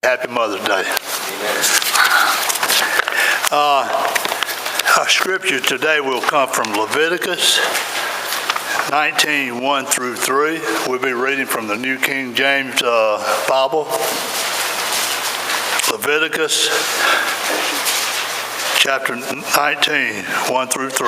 Happy Mother's Day. Our scripture today will come from Leviticus 19, 1 through 3. We'll be reading from the New King James Bible. Leviticus chapter 19, 1 through 3.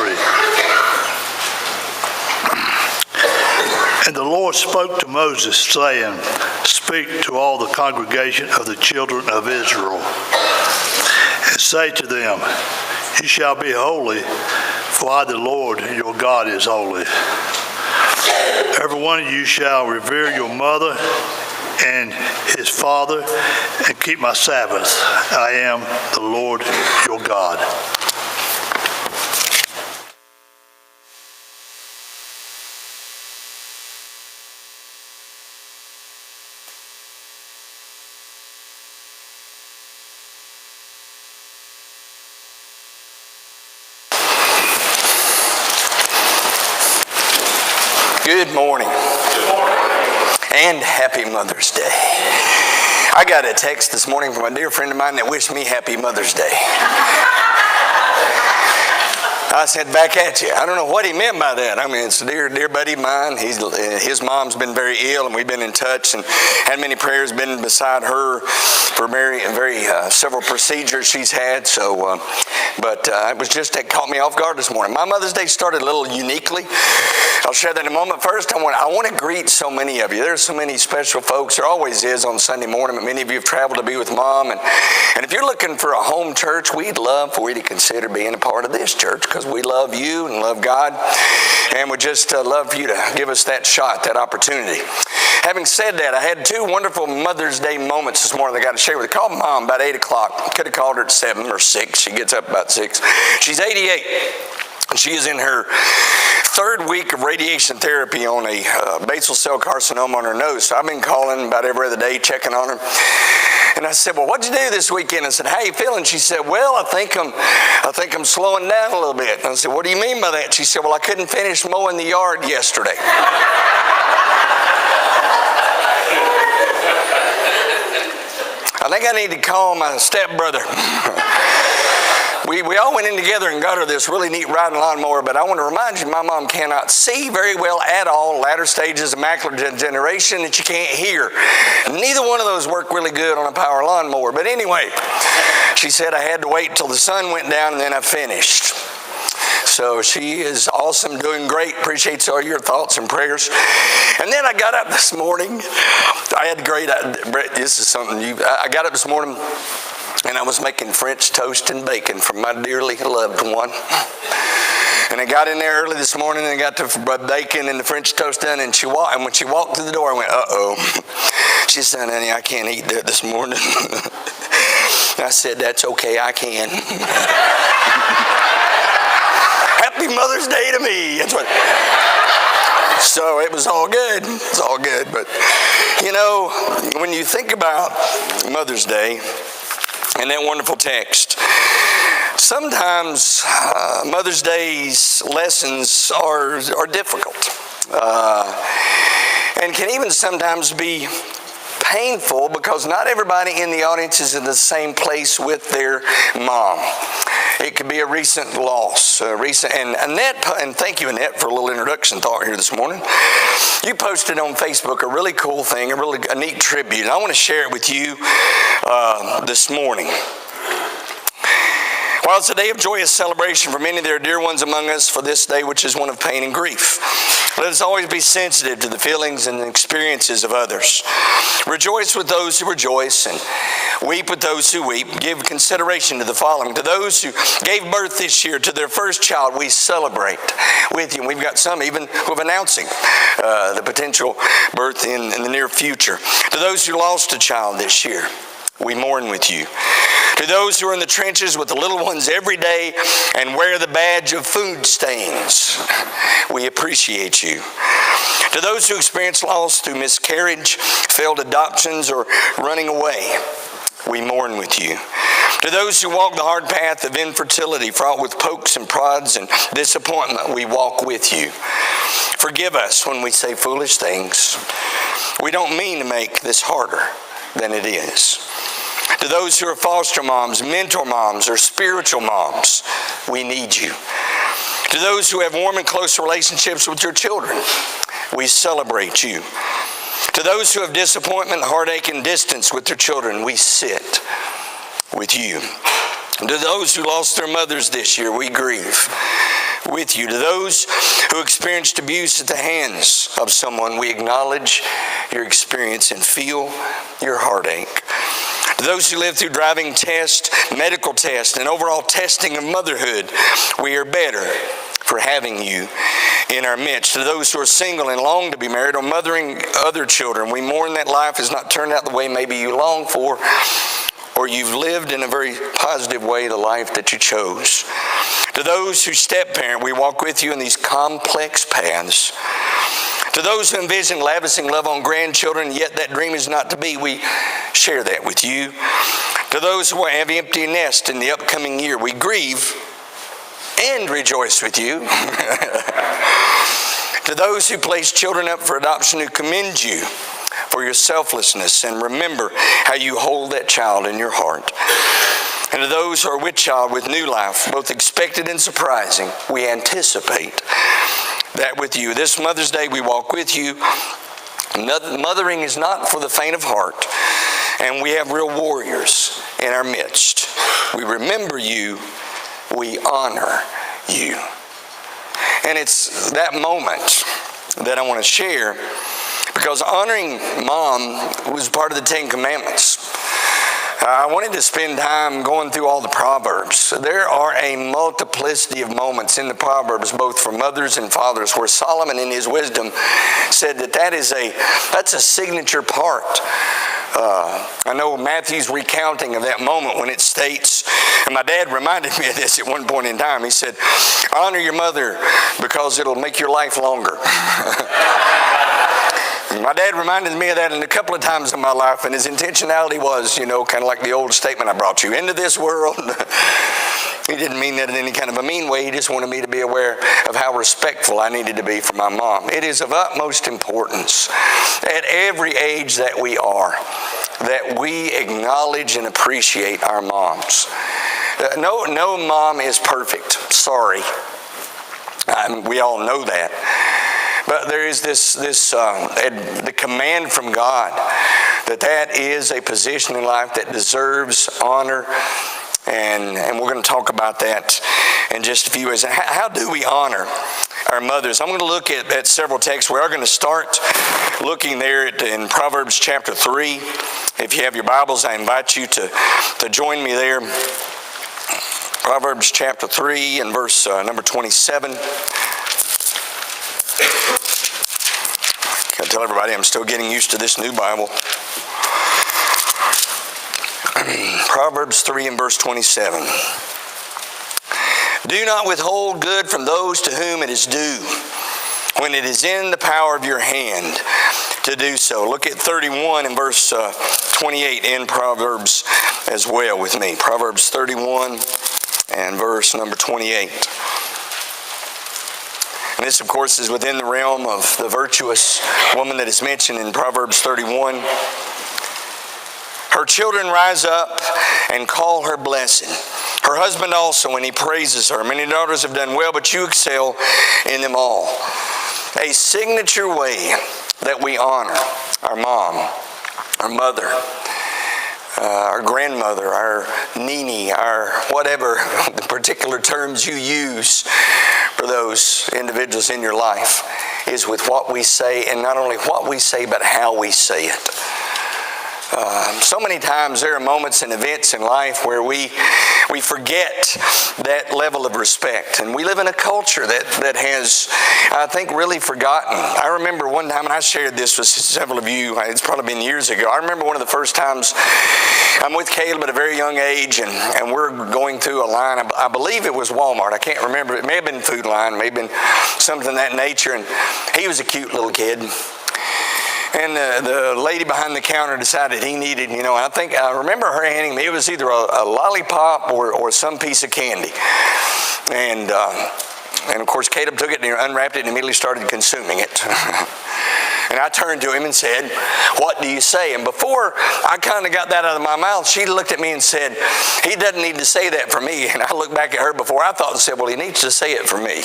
And the Lord spoke to Moses, saying, Speak to all the congregation of the children of Israel, and say to them, You shall be holy, for I, the Lord, your God, is holy. Every one of you shall revere your mother and his father, and keep my Sabbath. I am the Lord your God. Good morning. And happy Mother's Day. I got a text this morning from a dear friend of mine that wished me happy Mother's Day. I said, back at you. I don't know what he meant by that. I mean, it's a dear buddy of mine. His mom's been very ill, and we've been in touch and had many prayers, been beside her for several procedures she's had. So, it was just that caught me off guard this morning. My Mother's Day started a little uniquely. I'll share that in a moment. First, I want to greet so many of you. There's so many special folks. There always is on Sunday morning. But many of you have traveled to be with Mom. And if you're looking for a home church, we'd love for you to consider being a part of this church, because we love you and love God. And we'd just love for you to give us that shot, that opportunity. Having said that, I had two wonderful Mother's Day moments this morning I got to share with you. I called Mom about 8 o'clock. Could have called her at 7 or 6. She gets up about 6. She's 88. She is in her third week of radiation therapy on a basal cell carcinoma on her nose. So I've been calling about every other day, checking on her. And I said, well, what'd you do this weekend? I said, how you feeling? She said, well, I think I'm slowing down a little bit. And I said, what do you mean by that? She said, well, I couldn't finish mowing the yard yesterday. I think I need to call my stepbrother. We all went in together and got her this really neat riding lawnmower, but I want to remind you, my mom cannot see very well at all. Latter stages of macular degeneration that you can't hear. Neither one of those work really good on a power lawnmower. But anyway, she said I had to wait till the sun went down and then I finished. So she is awesome, doing great. Appreciates all your thoughts and prayers. And then I got up this morning. This is something I got up this morning and I was making French toast and bacon for my dearly loved one. And I got in there early this morning and got the bacon and the French toast done. And when she walked through the door, I went, uh-oh. She said, honey, I can't eat that this morning. I said, that's okay, I can. Happy Mother's Day to me. That's what. So it was all good. It's all good. But, when you think about Mother's Day and that wonderful text, sometimes Mother's Day's lessons are difficult and can even sometimes be painful, because not everybody in the audience is in the same place with their mom. It could be a recent loss, and Annette, and thank you, Annette, for a little introduction thought here this morning. You posted on Facebook a really cool thing, a neat tribute, and I want to share it with you this morning. While it's a day of joyous celebration for many, there are dear ones among us for this day, which is one of pain and grief. Let us always be sensitive to the feelings and experiences of others. Rejoice with those who rejoice and weep with those who weep. Give consideration to the following. To those who gave birth this year to their first child, we celebrate with you. And we've got some even who are announcing the potential birth in the near future. To those who lost a child this year, we mourn with you. To those who are in the trenches with the little ones every day and wear the badge of food stains, we appreciate you. To those who experience loss through miscarriage, failed adoptions, or running away, we mourn with you. To those who walk the hard path of infertility, fraught with pokes and prods and disappointment, we walk with you. Forgive us when we say foolish things. We don't mean to make this harder than it is. those who are foster moms, mentor moms, or spiritual moms, we need you. To those who have warm and close relationships with your children, we celebrate you. To those who have disappointment, heartache, and distance with their children, we sit with you. To those who lost their mothers this year, we grieve with you. To those who experienced abuse at the hands of someone, we acknowledge your experience and feel your heartache. To those who live through driving tests, medical tests, and overall testing of motherhood, we are better for having you in our midst. To those who are single and long to be married or mothering other children, we mourn that life has not turned out the way maybe you long for, or you've lived in a very positive way the life that you chose. To those who step-parent, we walk with you in these complex paths. To those who envision lavishing love on grandchildren, yet that dream is not to be, we share that with you. To those who have empty nest in the upcoming year, we grieve and rejoice with you. To those who place children up for adoption, who commend you for your selflessness and remember how you hold that child in your heart. And to those who are with child with new life, both expected and surprising, we anticipate that with you. This Mother's Day, we walk with you. Mothering is not for the faint of heart, and we have real warriors in our midst. We remember you. We honor you. And it's that moment that I want to share, because honoring Mom was part of the Ten Commandments. I wanted to spend time going through all the Proverbs. There are a multiplicity of moments in the Proverbs, both for mothers and fathers, where Solomon in his wisdom said that's a signature part. I know Matthew's recounting of that moment when it states, and my dad reminded me of this at one point in time. He said, honor your mother because it'll make your life longer. My dad reminded me of that in a couple of times in my life, and his intentionality was, kind of like the old statement, I brought you into this world. He didn't mean that in any kind of a mean way. He just wanted me to be aware of how respectful I needed to be for my mom. It is of utmost importance at every age that we are, that we acknowledge and appreciate our moms. No mom is perfect. Sorry. We all know that. But there is the command from God that is a position in life that deserves honor, and we're going to talk about that in just a few ways. How do we honor our mothers? I'm going to look at several texts. We are going to start looking there in Proverbs chapter 3. If you have your Bibles, I invite you to join me there. Proverbs chapter 3 and verse number 27. I tell everybody I'm still getting used to this new Bible. Proverbs 3 and verse 27. Do not withhold good from those to whom it is due, when it is in the power of your hand to do so. Look at 31 and verse 28 in Proverbs as well with me. Proverbs 31 and verse number 28. And this, of course, is within the realm of the virtuous woman that is mentioned in Proverbs 31. Her children rise up and call her blessed. Her husband also, when he praises her. Many daughters have done well, but you excel in them all. A signature way that we honor our mom, our mother, our grandmother, our nini, our whatever the particular terms you use for those individuals in your life, is with what we say, and not only what we say, but how we say it. So many times there are moments and events in life where we forget that level of respect. And we live in a culture that has, I think, really forgotten. I remember one time, and I shared this with several of you, it's probably been years ago. I remember one of the first times I'm with Caleb at a very young age, and we're going through a line. I believe it was Walmart. I can't remember. It may have been Food Line, may have been something of that nature. And he was a cute little kid. And the lady behind the counter decided he needed, I remember her handing me, it was either a lollipop or some piece of candy. And of course, Caleb took it and unwrapped it and immediately started consuming it. And I turned to him and said, "What do you say?" And before I kind of got that out of my mouth, she looked at me and said, "He doesn't need to say that for me." And I looked back at her before I thought and said, "Well, he needs to say it for me."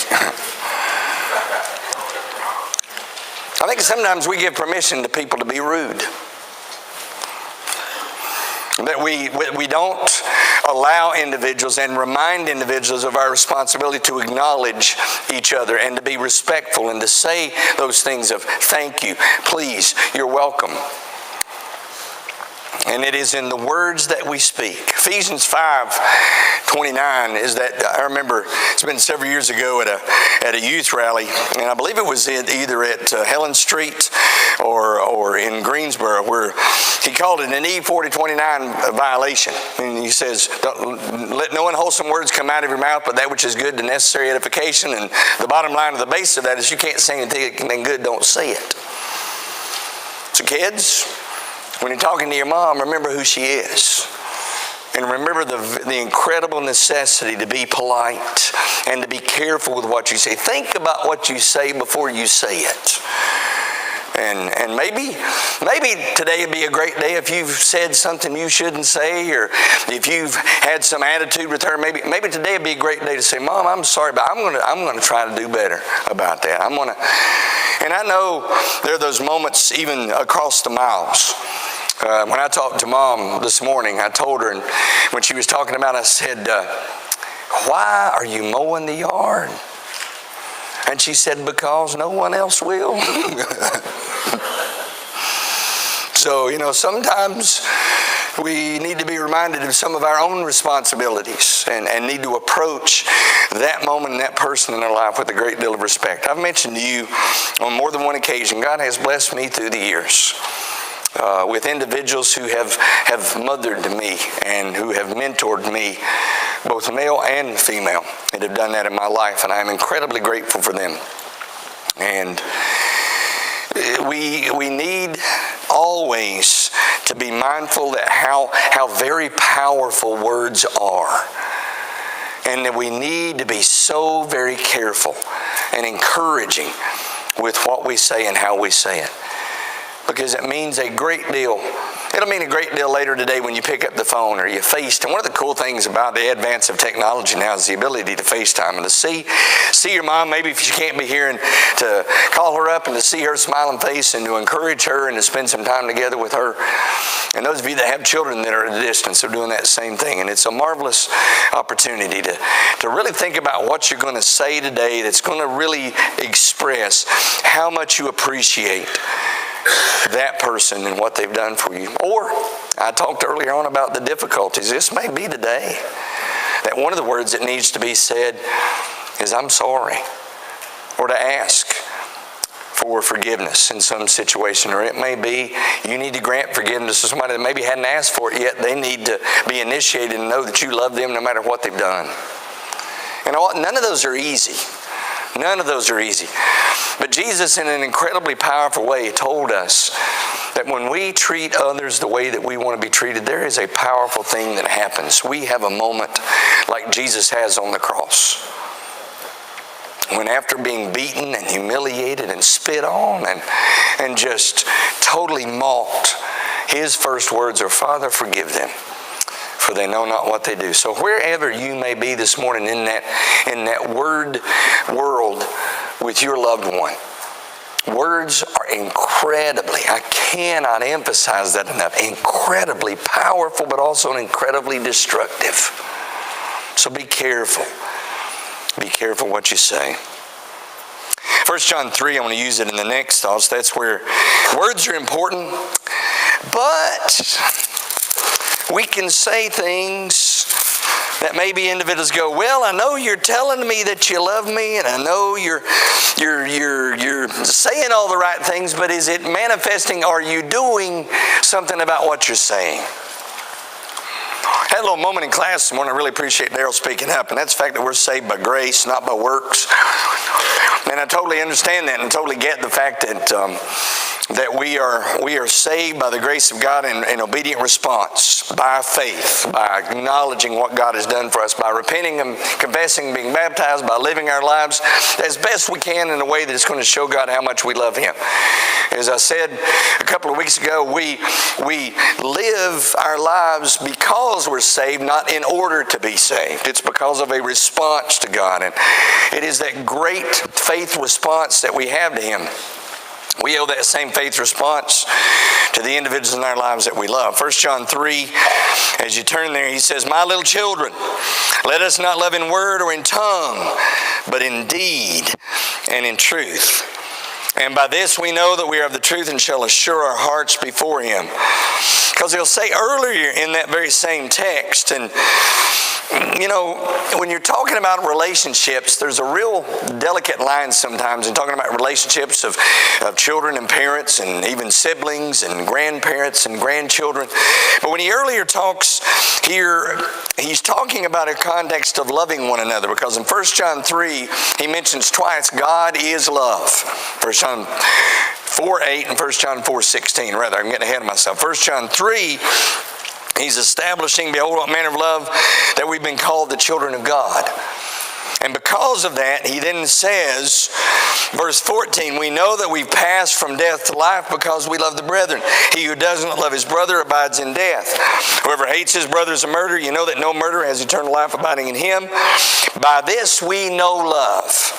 I think sometimes we give permission to people to be rude. That we don't allow individuals and remind individuals of our responsibility to acknowledge each other and to be respectful and to say those things of thank you, please, you're welcome. And it is in the words that we speak. Ephesians 5:29 is that, I remember it's been several years ago at a youth rally, and I believe it was either at Helen Street or in Greensboro, where he called it an E4029 violation. And he says, "Don't let no unwholesome words come out of your mouth, but that which is good to necessary edification." And the bottom line of the base of that is you can't say anything good, don't say it. So kids, when you're talking to your mom, remember who she is. And remember the incredible necessity to be polite and to be careful with what you say. Think about what you say before you say it. And maybe today would be a great day if you've said something you shouldn't say, or if you've had some attitude with her. Maybe today would be a great day to say, "Mom, I'm sorry, but I'm gonna try to do better about that. And I know there are those moments even across the miles. When I talked to Mom this morning, I told her, and when she was talking about it, I said, "Why are you mowing the yard?" And she said, "Because no one else will." So, sometimes we need to be reminded of some of our own responsibilities and need to approach that moment and that person in our life with a great deal of respect. I've mentioned to you on more than one occasion, God has blessed me through the years with individuals who have mothered me and who have mentored me, both male and female, and have done that in my life, and I am incredibly grateful for them. And we need always to be mindful that how very powerful words are, and that we need to be so very careful and encouraging with what we say and how we say it, because it means a great deal. It'll mean a great deal later today when you pick up the phone or you FaceTime. One of the cool things about the advance of technology now is the ability to FaceTime and to see your mom, maybe if she can't be here, and to call her up and to see her smiling face and to encourage her and to spend some time together with her. And those of you that have children that are at a distance are doing that same thing. And it's a marvelous opportunity to really think about what you're going to say today that's going to really express how much you appreciate that person and what they've done for you. Or, I talked earlier on about the difficulties. This may be the day that one of the words that needs to be said is "I'm sorry," or to ask for forgiveness in some situation. Or it may be you need to grant forgiveness to somebody that maybe hadn't asked for it yet. They need to be initiated and know that you love them no matter what they've done. And none of those are easy. None of those are easy. But Jesus, in an incredibly powerful way, told us that when we treat others the way that we want to be treated, there is a powerful thing that happens. We have a moment like Jesus has on the cross, when after being beaten and humiliated and spit on and just totally mocked, his first words are, "Father, forgive them, for they know not what they do." So wherever you may be this morning in that word world with your loved one, words are incredibly, I cannot emphasize that enough, incredibly powerful, but also incredibly destructive. So be careful. Be careful what you say. 1 John 3, I want to use it in the next thoughts. That's where words are important, but we can say things that maybe individuals go, "Well, I know you're telling me that you love me, and I know you're saying all the right things, but is it manifesting? Are you doing something about what you're saying?" I had a little moment in class this morning. I really appreciate Daryl speaking up, and that's the fact that we're saved by grace, not by works. And I totally understand that and totally get the fact that we are saved by the grace of God in obedient response. by faith, by acknowledging what God has done for us, by repenting and confessing, being baptized, by living our lives as best we can in a way that's going to show God how much we love Him. As I said a couple of weeks ago, we live our lives because we're saved, not in order to be saved. It's because of a response to God. And it is that great faith response that we have to Him. We owe that same faith response to the individuals in our lives that we love. 1 John 3, as you turn there, he says, "My little children, let us not love in word or in tongue, but in deed and in truth. And by this we know that we are of the truth and shall assure our hearts before Him." Because he'll say earlier in that very same text, and you know, when you're talking about relationships, there's a real delicate line sometimes in talking about relationships of children and parents and even siblings and grandparents and grandchildren. But when he earlier talks here, he's talking about a context of loving one another, because in 1 John 3, he mentions twice, God is love. 1 John 4:8 and 1 John 4:16. Rather, I'm getting ahead of myself. 1 John 3, he's establishing, behold, what manner of love that we've been called the children of God. And because of that, he then says, verse 14, we know that we've passed from death to life because we love the brethren. He who does not love his brother abides in death. Whoever hates his brother is a murderer. You know that no murderer has eternal life abiding in him. By this we know love,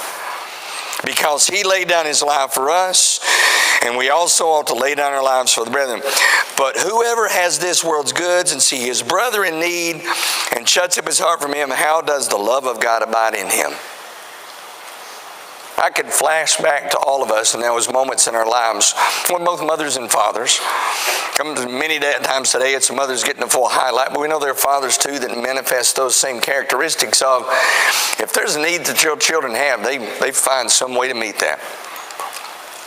because he laid down his life for us, and we also ought to lay down our lives for the brethren. But whoever has this world's goods and see his brother in need and shuts up his heart from him, how does the love of God abide in him? I could flash back to all of us, and there was moments in our lives when both mothers and fathers, many times today it's the mothers getting a full highlight, but we know there are fathers too that manifest those same characteristics of, if there's a need that your children have, they find some way to meet that.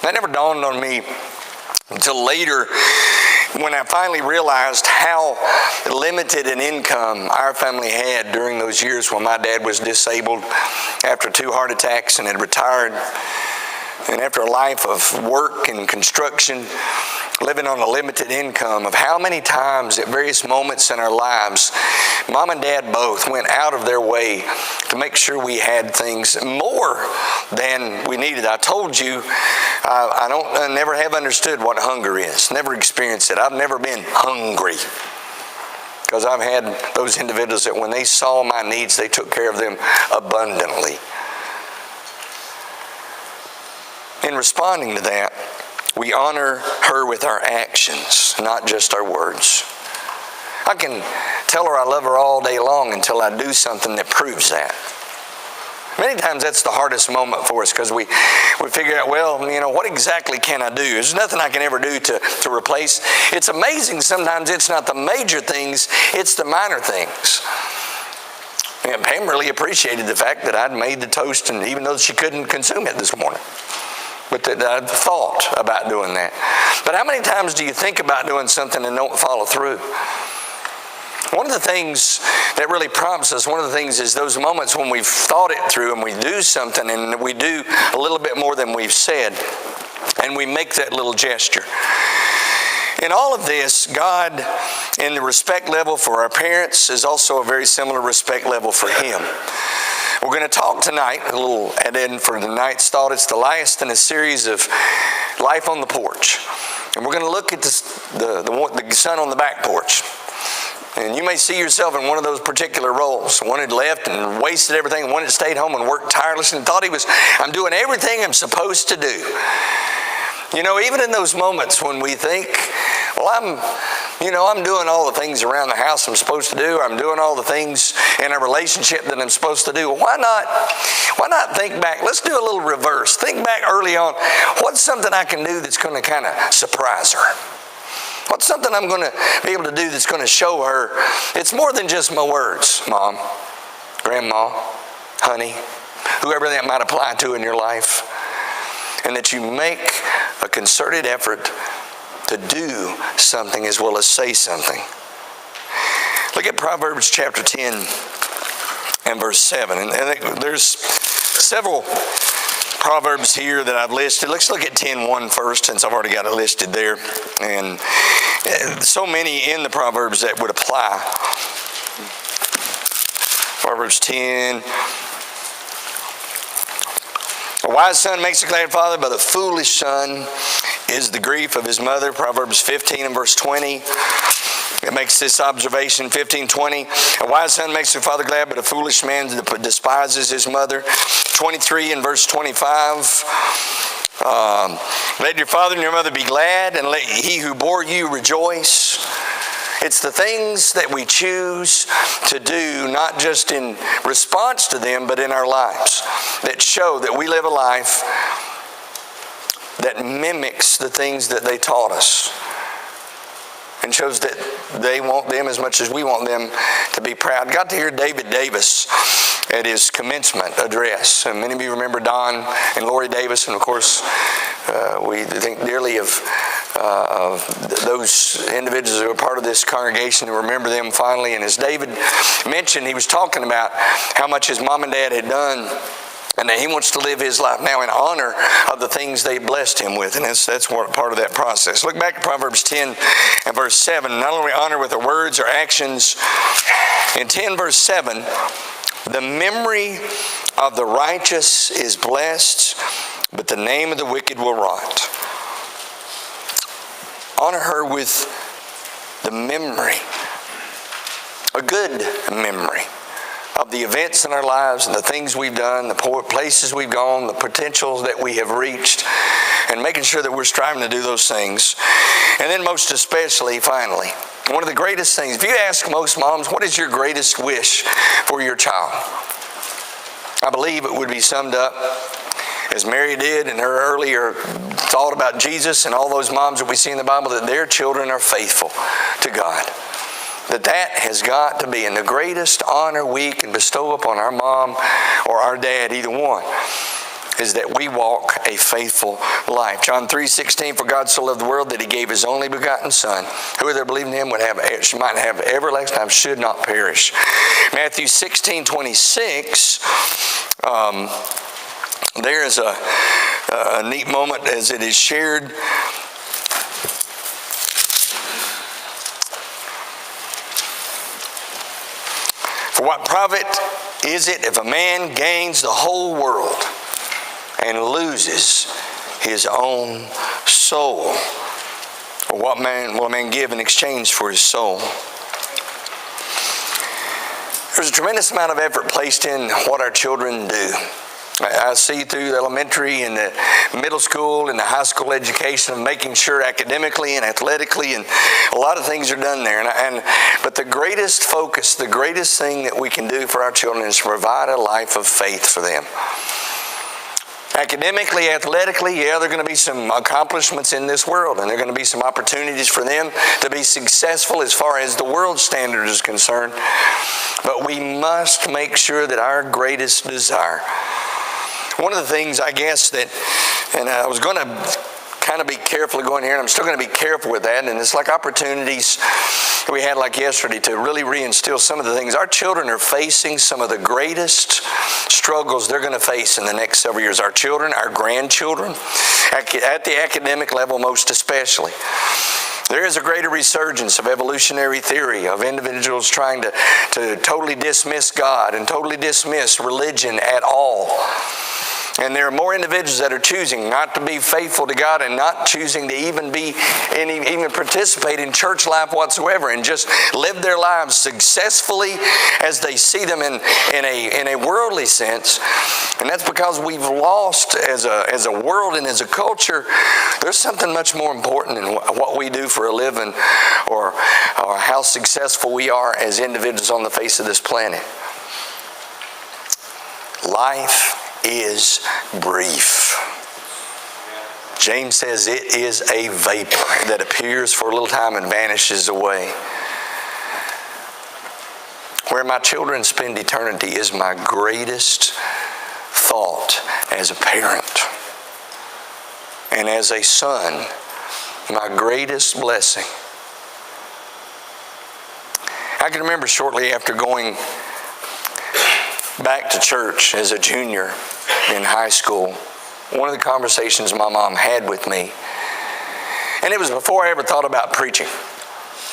That never dawned on me until later, when I finally realized how limited an income our family had during those years when my dad was disabled after 2 heart attacks and had retired, and after a life of work and construction, living on a limited income, of how many times at various moments in our lives, Mom and Dad both went out of their way to make sure we had things more than we needed. I told you, I never have understood what hunger is. Never experienced it. I've never been hungry, because I've had those individuals that when they saw my needs, they took care of them abundantly. In responding to that, we honor her with our actions, not just our words. I can tell her I love her all day long until I do something that proves that. Many times that's the hardest moment for us, because we figure out, well, you know, what exactly can I do? There's nothing I can ever do to replace. It's amazing sometimes it's not the major things, it's the minor things. And Pam really appreciated the fact that I'd made the toast, and even though she couldn't consume it this morning, but that I thought about doing that. But how many times do you think about doing something and don't follow through? One of the things that really prompts us, one of the things is those moments when we've thought it through and we do something and we do a little bit more than we've said, and we make that little gesture. In all of this, God, in the respect level for our parents, is also a very similar respect level for Him. We're going to talk tonight, a little add-in for tonight's thought. It's the last in a series of Life on the Porch. And we're going to look at the son on the back porch. And you may see yourself in one of those particular roles. One had left and wasted everything. One had stayed home and worked tirelessly and thought I'm doing everything I'm supposed to do. You know, even in those moments when we think, well, I'm doing all the things around the house I'm supposed to do. I'm doing all the things in a relationship that I'm supposed to do. Well, why not think back? Let's do a little reverse. Think back early on. What's something I can do that's going to kind of surprise her? What's something I'm going to be able to do that's going to show her it's more than just my words, Mom, Grandma, honey, whoever that might apply to in your life, and that you make a concerted effort to do something as well as say something. Look at Proverbs chapter 10 and verse 7. And there's several Proverbs here that I've listed. Let's look at 10:1 first, since I've already got it listed there. And So many in the Proverbs that would apply. Proverbs 10. A wise son makes a glad father, but a foolish son is the grief of his mother. Proverbs 15 and verse 20. It makes this observation, 15:20. A wise son makes a father glad, but a foolish man despises his mother. 23 and verse 25. Let your father and your mother be glad, and let he who bore you rejoice. It's the things that we choose to do, not just in response to them, but in our lives, that show that we live a life that mimics the things that they taught us, and shows that they want them as much as we want them to be proud. Got to hear David Davis at his commencement address. And many of you remember Don and Lori Davis, and of course, we think dearly of those individuals who are part of this congregation, and remember them fondly. And as David mentioned, he was talking about how much his mom and dad had done, and that he wants to live his life now in honor of the things they blessed him with. And that's part of that process. Look back at Proverbs 10 and verse 7. Not only honor with our words or actions. In 10 verse 7, the memory of the righteous is blessed, but the name of the wicked will rot. Honor her with the memory, a good memory of the events in our lives and the things we've done, the places we've gone, the potentials that we have reached, and making sure that we're striving to do those things. And then most especially, finally, one of the greatest things, if you ask most moms, what is your greatest wish for your child? I believe it would be summed up as Mary did in her earlier thought about Jesus, and all those moms that we see in the Bible, that their children are faithful to God. That has got to be, and the greatest honor we can bestow upon our mom or our dad, either one, is that we walk a faithful life. John 3:16, for God so loved the world that he gave his only begotten Son. Whoever believed in him might have everlasting life, should not perish. Matthew 16:26, there is a neat moment as it is shared. For what profit is it if a man gains the whole world and loses his own soul? Or what will a man give in exchange for his soul? There's a tremendous amount of effort placed in what our children do. I see through the elementary and the middle school and the high school education of making sure academically and athletically, and a lot of things are done there. But the greatest focus, the greatest thing that we can do for our children is to provide a life of faith for them. Academically, athletically, there are going to be some accomplishments in this world, and there are going to be some opportunities for them to be successful as far as the world standard is concerned. But we must make sure that our greatest desire, one of the things, I guess, that, and I was going to kind of be careful going here, and I'm still going to be careful with that, and it's like opportunities we had like yesterday to really reinstill some of the things. Our children are facing some of the greatest struggles they're going to face in the next several years. Our children, our grandchildren, at the academic level most especially. There is a greater resurgence of evolutionary theory, of individuals trying to totally dismiss God and totally dismiss religion at all. And there are more individuals that are choosing not to be faithful to God and not choosing to even participate in church life whatsoever, and just live their lives successfully as they see them in a worldly sense. And that's because we've lost as a world and as a culture. There's something much more important in what we do for a living, or how successful we are as individuals on the face of this planet. Life is brief. James says it is a vapor that appears for a little time and vanishes away. Where my children spend eternity is my greatest thought as a parent. And as a son, my greatest blessing. I can remember shortly after going back to church as a junior in high school, one of the conversations my mom had with me, and it was before I ever thought about preaching.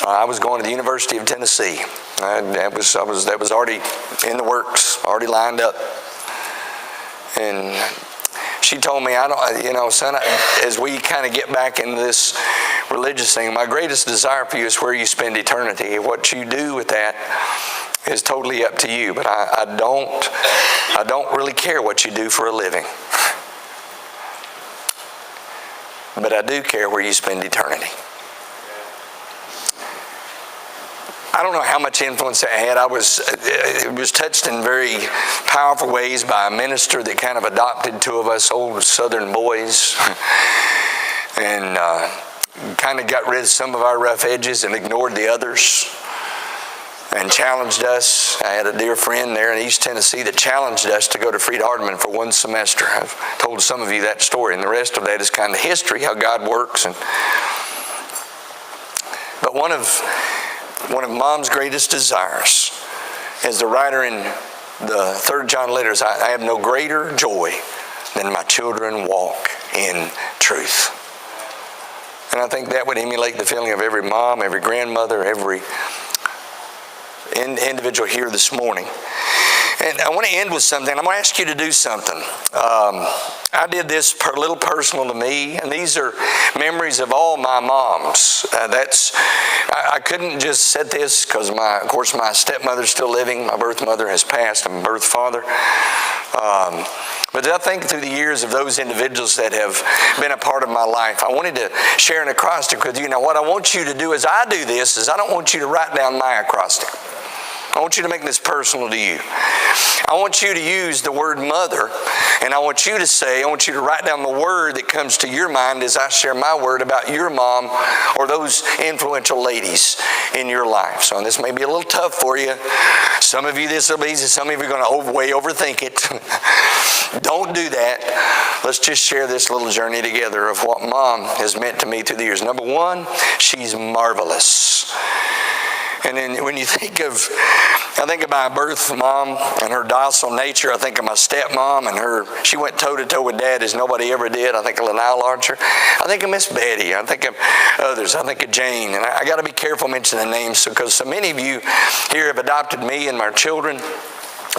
I was going to the University of Tennessee. That was already in the works, already lined up. And she told me, son, as we kind of get back into this religious thing, my greatest desire for you is where you spend eternity. What you do with that is totally up to you. But I don't really care what you do for a living. But I do care where you spend eternity. I don't know how much influence that had. It was touched in very powerful ways by a minister that kind of adopted two of us old Southern boys and kind of got rid of some of our rough edges and ignored the others and challenged us. I had a dear friend there in East Tennessee that challenged us to go to Freed Hardeman for one semester. I've told some of you that story, and the rest of that is kind of history, how God works. But one of Mom's greatest desires, as the writer in the 3rd John letters, I have no greater joy than my children walk in truth. And I think that would emulate the feeling of every mom, every grandmother, every individual here this morning. And I want to end with something. I'm going to ask you to do something. I did this a little personal to me, and these are memories of all my moms. I couldn't just set this because, of course, my stepmother's still living. My birth mother has passed. I'm a birth father. But I think through the years of those individuals that have been a part of my life, I wanted to share an acrostic with you. Now, what I want you to do as I do this is I don't want you to write down my acrostic. I want you to make this personal to you. I want you to use the word mother, and I want you to write down the word that comes to your mind as I share my word about your mom or those influential ladies in your life. So this may be a little tough for you. Some of you this will be easy. Some of you are going to way overthink it. Don't do that. Let's just share this little journey together of what Mom has meant to me through the years. Number one, she's marvelous. And then when you I think of my birth mom and her docile nature. I think of my stepmom and she went toe-to-toe with Dad as nobody ever did. I think of Lanile Archer. I think of Miss Betty. I think of others. I think of Jane. And I got to be careful mentioning names because so many of you here have adopted me and my children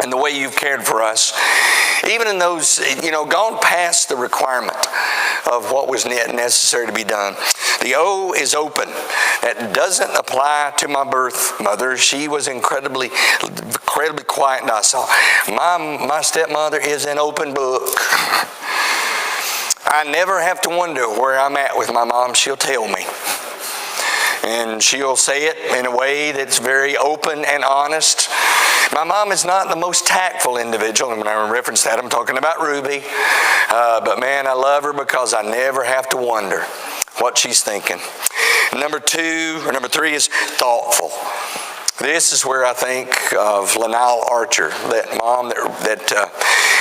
and the way you've cared for us. Even in those, gone past the requirement of what was necessary to be done. The O is open. That doesn't apply to my birth mother. She was incredibly quiet and docile. My stepmother is an open book. I never have to wonder where I'm at with my mom. She'll tell me. And she'll say it in a way that's very open and honest. My mom is not the most tactful individual, and when I reference that, I'm talking about Ruby. But man, I love her because I never have to wonder what she's thinking. Number 3 is thoughtful. This is where I think of Lanile Archer, that mom that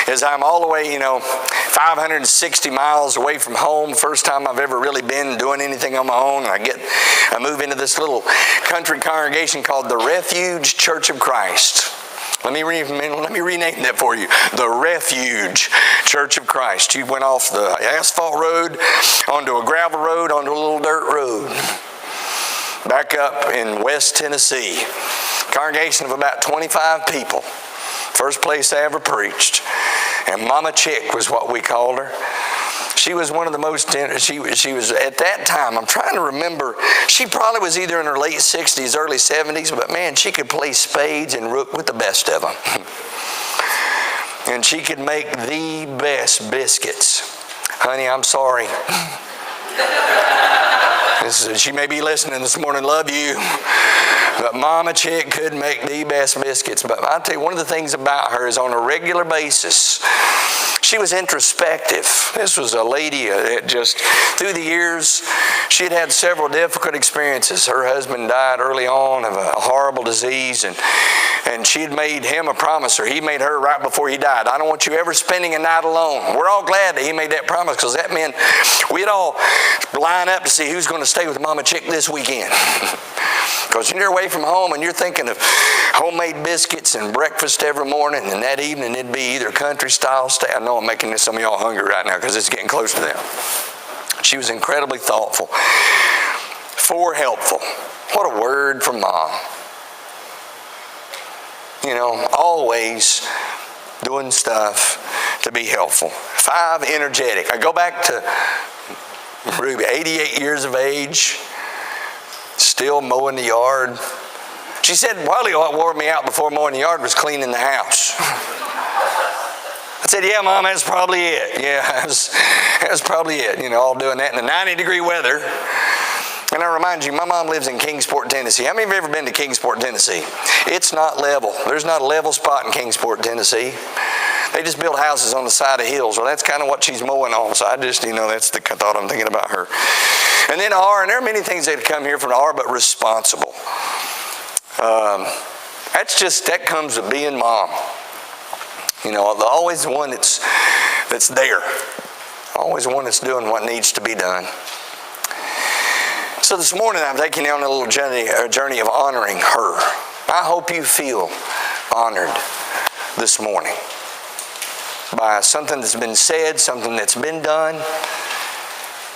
as I'm all the way, 560 miles away from home, first time I've ever really been doing anything on my own. I move into this little country congregation called the Refuge Church of Christ. Let me rename that for you. The Refuge Church of Christ. You went off the asphalt road onto a gravel road, onto a little dirt road. Back up in West Tennessee. Congregation of about 25 people. First place I ever preached. And Mama Chick was what we called her. She was one of the most, she was at that time, I'm trying to remember, she probably was either in her late 60s, early 70s, but man, she could play spades and rook with the best of them. And she could make the best biscuits. Honey, I'm sorry. She may be listening this morning, love you. But Mama Chick could make the best biscuits. But I'll tell you, one of the things about her is on a regular basis, she was introspective. This was a lady that just, through the years, she had had several difficult experiences. Her husband died early on of a horrible disease, and she had made him a promise, or he made her right before he died. I don't want you ever spending a night alone. We're all glad that he made that promise, because that meant we'd all line up to see who's going to stay with Mama Chick this weekend. Because you're away from home and you're thinking of homemade biscuits and breakfast every morning, and that evening it'd be either country style steak. I know I'm making some of y'all hungry right now because it's getting close to them. She was incredibly thoughtful. for helpful. What a word from Mom. Always doing stuff to be helpful. 5, energetic. I go back to Ruby, 88 years of age, still mowing the yard. She said, "Wally, what wore me out before mowing the yard was cleaning the house." I said, "Yeah, Mom, that's probably it. Yeah, that's probably it. All doing that in the 90-degree weather." And I remind you, my mom lives in Kingsport, Tennessee. How many of you have ever been to Kingsport, Tennessee? It's not level. There's not a level spot in Kingsport, Tennessee. They just build houses on the side of hills. Well, that's kind of what she's mowing on. So I just, that's the thought I'm thinking about her. And then R, and there are many things that come here from R, but responsible. That comes with being Mom. Always the one that's there. Always the one that's doing what needs to be done. So this morning I'm taking you on a little journey of honoring her. I hope you feel honored this morning by something that's been said, something that's been done.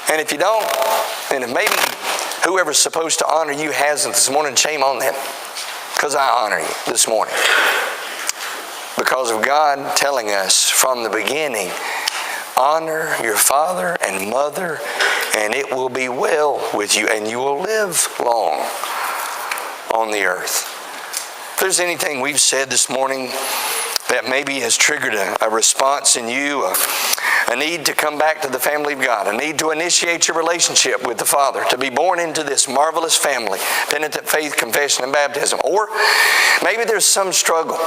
And if you don't, and if maybe whoever's supposed to honor you hasn't this morning, shame on them. Because I honor you this morning. Because of God telling us from the beginning, honor your father and mother, and it will be well with you, and you will live long on the earth. If there's anything we've said this morning that maybe has triggered a response in you, a need to come back to the family of God, a need to initiate your relationship with the Father, to be born into this marvelous family, penitent faith, confession, and baptism. Or maybe there's some struggle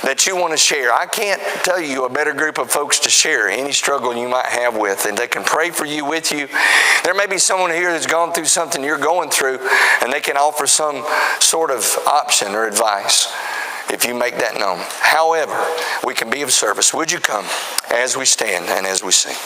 that you want to share. I can't tell you a better group of folks to share any struggle you might have with, and they can pray for you, with you. There may be someone here that's gone through something you're going through, and they can offer some sort of option or advice if you make that known. However, we can be of service. Would you come as we stand and as we sing?